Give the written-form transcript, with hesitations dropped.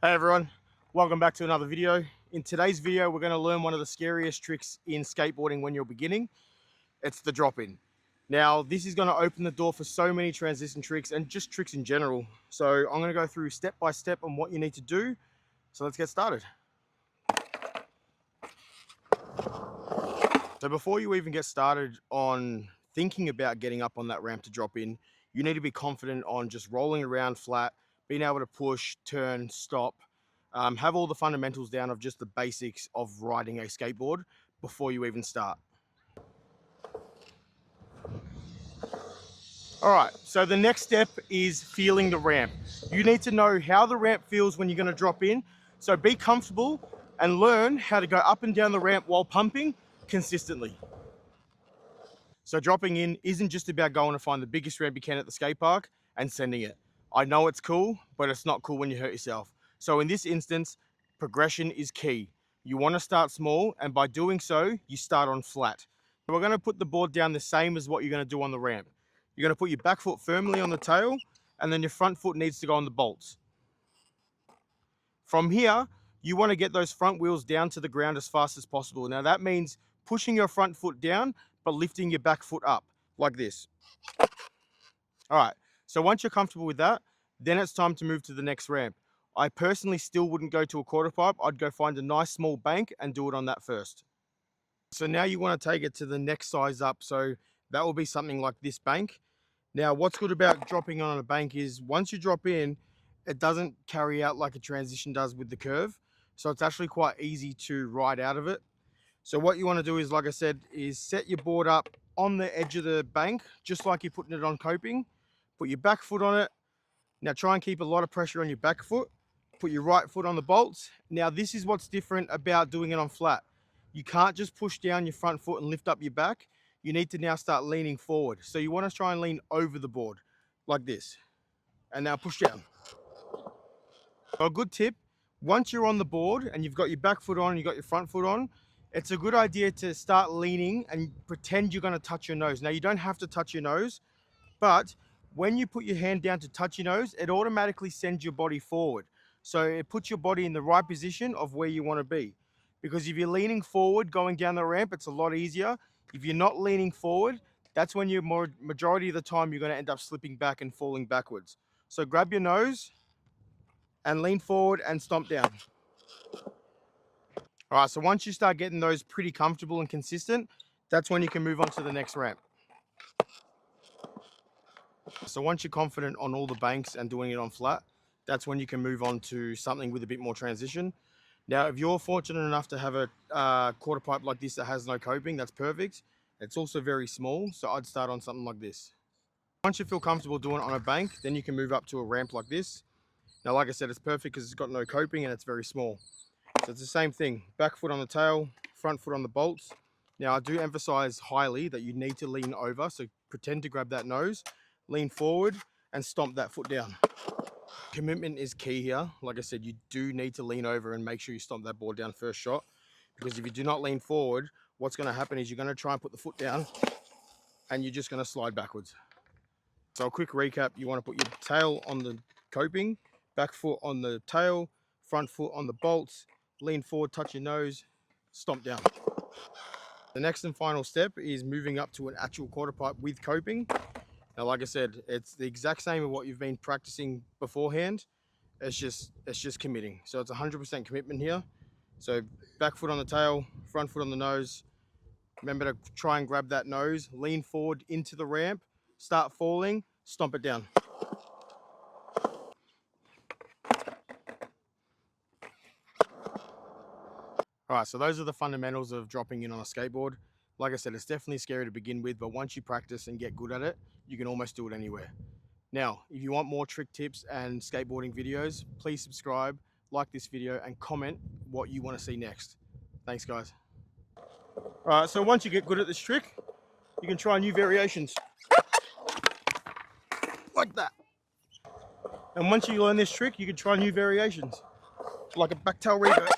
Hey everyone, welcome back to another video. In today's video, we're going to learn one of the scariest tricks in skateboarding when you're beginning. It's the drop-in. Now, this is going to open the door for so many transition tricks and just tricks in general. So I'm going to go through step by step on what you need to do. So let's get started. So before you even get started on thinking about getting up on that ramp to drop in, you need to be confident on just rolling around flat, being able to push, turn, stop, have all the fundamentals down of just the basics of riding a skateboard before you even start. All right, so the next step is feeling the ramp. You need to know how the ramp feels when you're going to drop in. So be comfortable and learn how to go up and down the ramp while pumping consistently. So dropping in isn't just about going to find the biggest ramp you can at the skate park and sending it. I know it's cool, but it's not cool when you hurt yourself. So in this instance, progression is key. You want to start small, and by doing so, you start on flat. So we're going to put the board down the same as what you're going to do on the ramp. You're going to put your back foot firmly on the tail, and then your front foot needs to go on the bolts. From here, you want to get those front wheels down to the ground as fast as possible. Now that means pushing your front foot down, but lifting your back foot up like this. All right, so once you're comfortable with that, then it's time to move to the next ramp. I personally still wouldn't go to a quarter pipe. I'd go find a nice small bank and do it on that first. So now you want to take it to the next size up. So that will be something like this bank. Now, what's good about dropping on a bank is once you drop in, it doesn't carry out like a transition does with the curve. So it's actually quite easy to ride out of it. So what you want to do is, like I said, is set your board up on the edge of the bank, just like you're putting it on coping. Put your back foot on it. Now try and keep a lot of pressure on your back foot. Put your right foot on the bolts. Now this is what's different about doing it on flat. You can't just push down your front foot and lift up your back. You need to now start leaning forward. So you want to try and lean over the board like this. And now push down. So a good tip, once you're on the board and you've got your back foot on and you've got your front foot on, it's a good idea to start leaning and pretend you're going to touch your nose. Now you don't have to touch your nose, but when you put your hand down to touch your nose, it automatically sends your body forward. So it puts your body in the right position of where you want to be. Because if you're leaning forward going down the ramp, it's a lot easier. If you're not leaning forward, that's when you're majority of the time you're going to end up slipping back and falling backwards. So grab your nose and lean forward and stomp down. All right, so once you start getting those pretty comfortable and consistent, that's when you can move on to the next ramp. So once you're confident on all the banks and doing it on flat, that's when you can move on to something with a bit more transition. Now, if you're fortunate enough to have a quarter pipe like this that has no coping, that's perfect. It's also very small, so I'd start on something like this. Once you feel comfortable doing it on a bank, then you can move up to a ramp like this. Now, like I said, it's perfect because it's got no coping and it's very small. So it's the same thing, back foot on the tail, front foot on the bolts. Now, I do emphasize highly that you need to lean over, so pretend to grab that nose, lean forward and stomp that foot down. Commitment is key here. Like I said, you do need to lean over and make sure you stomp that board down first shot, because if you do not lean forward, what's going to happen is you're going to try and put the foot down and you're just going to slide backwards. So a quick recap, you want to put your tail on the coping, back foot on the tail, front foot on the bolts, lean forward, touch your nose, stomp down. The next and final step is moving up to an actual quarter pipe with coping. Now, like I said, it's the exact same of what you've been practicing beforehand. It's just committing. So it's 100% commitment here. So back foot on the tail, front foot on the nose. Remember to try and grab that nose, lean forward into the ramp, start falling, stomp it down. All right, so those are the fundamentals of dropping in on a skateboard. Like I said, it's definitely scary to begin with, but once you practice and get good at it, you can almost do it anywhere. Now, if you want more trick tips and skateboarding videos, please subscribe, like this video, and comment what you want to see next. Thanks, guys. All right, so once you get good at this trick, you can try new variations. Like that. And once you learn this trick, you can try new variations, like a back tail revert.